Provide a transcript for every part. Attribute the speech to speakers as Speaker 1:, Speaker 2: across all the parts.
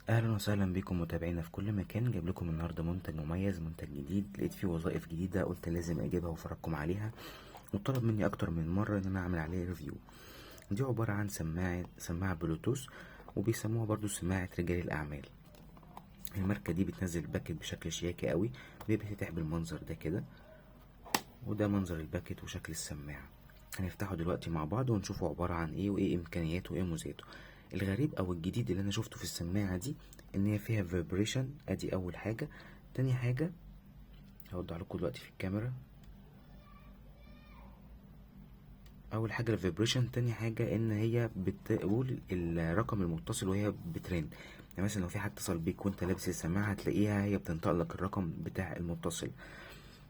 Speaker 1: اهلا وسهلا بكم متابعينا في كل مكان. جايب لكم النهارده منتج مميز، منتج جديد لقيت فيه وظائف جديده، قلت لازم اجيبها وافرجكم عليها. وطلب مني اكتر من مره ان انا اعمل عليه ريفيو. دي عباره عن سماعه بلوتوث، وبيسموها برضو سماعه رجال الاعمال. الماركه دي بتنزل باكت بشكل شياكي قوي، بيتفتح بالمنظر ده كده، وده منظر الباكت وشكل السماعه. هنفتحه دلوقتي مع بعض ونشوفه عباره عن ايه وايه امكانياته وايه ميزاته. الغريب او الجديد اللي انا شفته في السماعه دي ان هي فيها فيبريشن، ادي اول حاجه. تاني حاجه هوضح لكم دلوقتي في الكاميرا. اول حاجه الفيبريشن، تاني حاجه ان هي بتقول الرقم المتصل وهي بترن. يعني مثلا لو في حد اتصل بيك وانت لابس السماعه هتلاقيها هي بتنطق لك الرقم بتاع المتصل.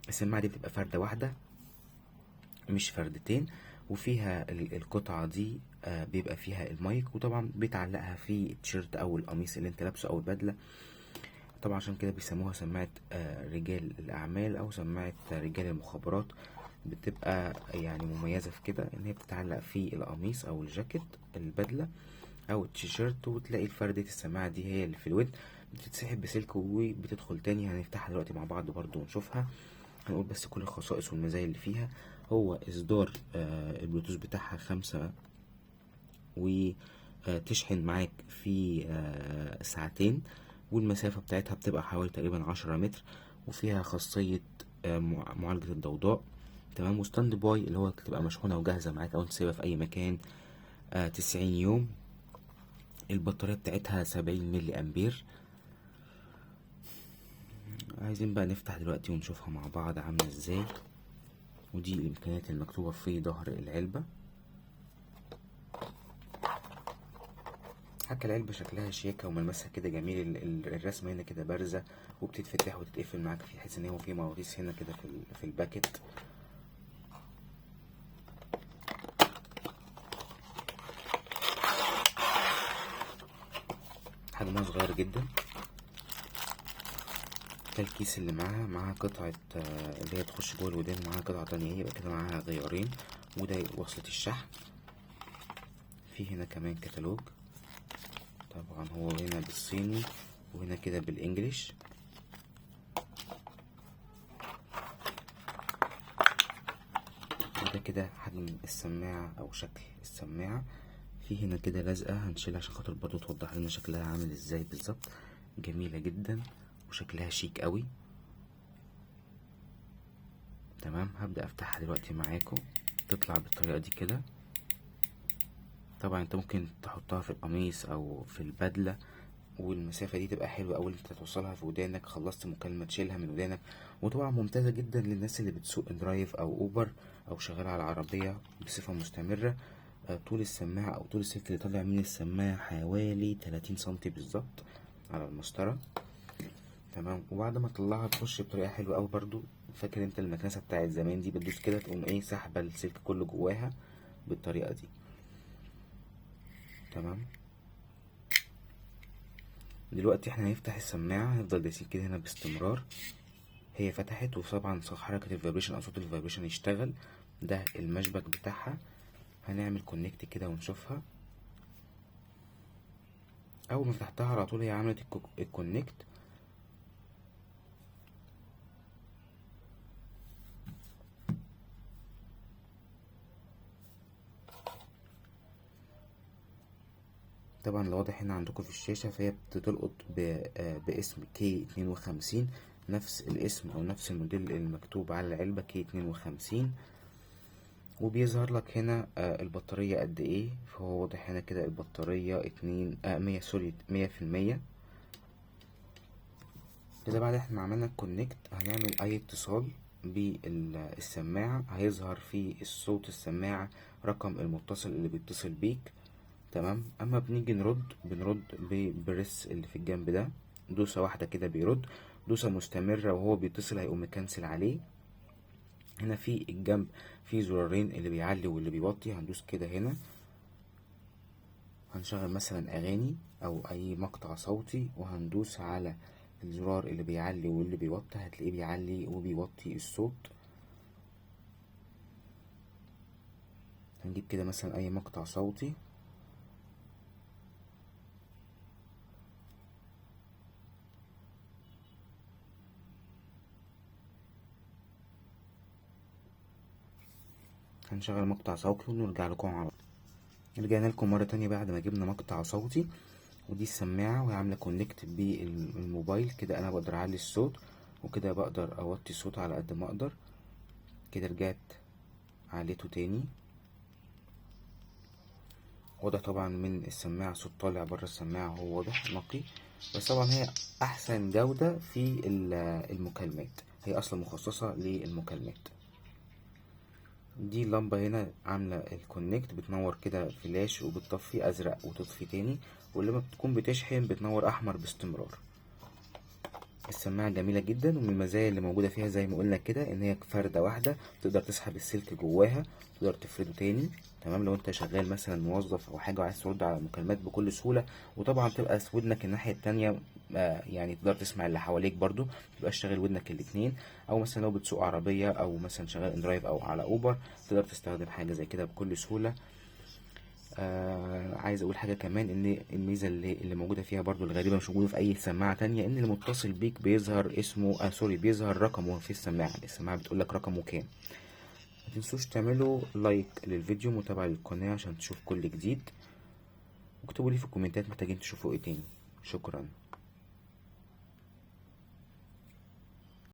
Speaker 1: السماعه دي بتبقى فرده واحده مش فردتين، وفيها القطعه دي بيبقى فيها المايك، وطبعا بتعلقها في التيشيرت او القميص اللي انت لابسه او البدله. طبعا عشان كده بيسموها سماعة رجال الأعمال أو سماعة رجال المخابرات. بتبقى يعني مميزة في كده إن هي بتتعلق في القميص أو الجاكيت، البدلة أو التيشيرت، وتلاقي فردة السماعة دي هي اللي في الود، بتتسحب بسلك وبتدخل تاني. هنفتحها دلوقتي مع بعض برضو ونشوفها. هنقول بس كل الخصائص والمزايا اللي فيها. هو إصدار البلوتوث بتاعها 5، وتشحن معاك في ساعتين، والمسافة بتاعتها بتبقى حوالي تقريبا 10 متر، وفيها خاصية معالجة الضوضاء. تمام. وستاند باي اللي هو تبقى مشحونة وجاهزة معاك أو تسيبها في أي مكان 90 يوم. البطارية بتاعتها 70 ملي أمبير. عايزين بقى نفتح دلوقتي ونشوفها مع بعض عاملة ازاي. ودي الإمكانيات المكتوبة في ظهر العلبة. حتى العلبة شكلها شياكة وملمسها كده جميل، الرسمة هنا كده بارزة، وبتتفتح وتتقفل معاك في حيث ان هو في مغناطيس هنا كده في الباكت. حجمها صغير جدا. ده الكيس اللي معاها قطعة اللي هي تخش جوه الودان، ومعاها قطعة تانية يبقى كده معاها غيارين. وده وصلة الشحن. في هنا كمان كتالوج، طبعا هو هنا بالصيني وهنا كده بالانجليش. وده كده حجم السماعة او شكل السماعة. في هنا كده لزقة هنشيلها عشان خاطر برضو توضح لنا شكلها عامل ازاي بالظبط. جميلة جدا وشكلها شيك قوي. تمام. هبدأ افتحها دلوقتي معاكم. تطلع بالطريقة دي كده. طبعا انت ممكن تحطها في القميص او في البدلة، والمسافة دي تبقى حلوة أوي انت توصلها في ودانك، خلصت مكالمة تشيلها من ودانك. وطبعا ممتازة جدا للناس اللي بتسوق درايف او اوبر او شغالة على العربية بصفة مستمرة. طول السماعة او طول السلك اللي طالع من السماعة حوالي 30 سنتي بالظبط على المسطرة. تمام. وبعد ما تطلعها تخش بطريقة حلوة أوي برضو. فاكر انت المكنسة بتاعت زمان دي، بتدوس كده تقوم ايه سحبة السلك كله جواها بالطريقة دي. تمام. دلوقتي احنا هنفتح السماعة، هنفضل دايسين كده هنا باستمرار. هي فتحت، وطبعا حركة الفيبريشن او صوت الفيبريشن يشتغل. ده المشبك بتاعها. هنعمل كونكت كده ونشوفها. اول ما فتحتها على طول هي عملت الكونكت. طبعا اللي واضح هنا عندكم في الشاشة، فهي بتلقط باسم K52، نفس الاسم او نفس الموديل المكتوب على العلبة K52. وبيظهر لك هنا البطارية قد ايه. فهو واضح هنا كده البطارية 100 كده. بعد احنا عملنا الكونكت هنعمل اي اتصال بالسماعة، هيظهر في الصوت السماعة رقم المتصل اللي بيتصل بيك. تمام. اما بنيجي بنرد ببريس اللي في الجنب ده، دوسة واحدة كده بيرد. دوسة مستمرة وهو بيتصل هيقوم مكنسل عليه. هنا في الجنب في زرارين اللي بيعلي واللي بيوطي، هندوس كده هنا. هنشغل مثلا اغاني او اي مقطع صوتي، وهندوس على الزرار اللي بيعلي واللي بيوطي، هتلاقيه بيعلي وبيوطي الصوت. هنجيب كده مثلا اي مقطع صوتي. هنشغل مقطع صوتي ونرجع لكم على رجعنا لكم مرة تانية بعد ما جبنا مقطع صوتي. ودي السماعة وهي عاملة كونكت بالموبايل كده، انا بقدر اعلي الصوت وكده بقدر اوطي الصوت على قد ما اقدر. كده رجعت عليته تاني. واضح طبعا من السماعة صوت طالع بره السماعة، هو واضح نقي. بس طبعا هي احسن جودة في المكالمات، هي اصلا مخصصة للمكالمات. دي اللمبة هنا عاملة الكونكت، بتنور كده فلاش وبتطفي ازرق وتطفي تاني، ولما بتكون بتشحن بتنور احمر باستمرار. السماعة جميلة جدا، ومن المزايا اللي موجودة فيها زي ما قلنا كده ان هي فردة واحدة، تقدر تسحب السلك جواها، تقدر تفرده تاني. تمام، لو انت شغال مثلا موظف او حاجة وعايز ترد على مكالمات بكل سهولة، وطبعا تبقى ودنك الناحية التانية يعني تقدر تسمع اللي حواليك برضو، متبقاش شغال ودنك الاتنين. او مثلا لو بتسوق عربية او مثلا شغال اندرايف او على اوبر، تقدر تستخدم حاجة زي كده بكل سهولة. عايز اقول حاجه كمان، ان الميزه اللي موجوده فيها برضو الغريبه مش موجوده في اي سماعه تانية، ان المتصل بيك بيظهر اسمه سوري بيظهر رقمه في السماعه بتقول لك رقمه كام. ما تنسوش تعملوا لايك للفيديو، متابعه للقناه عشان تشوف كل جديد، واكتبوا لي في الكومنتات محتاجين تشوفوا ايه تاني. شكرا.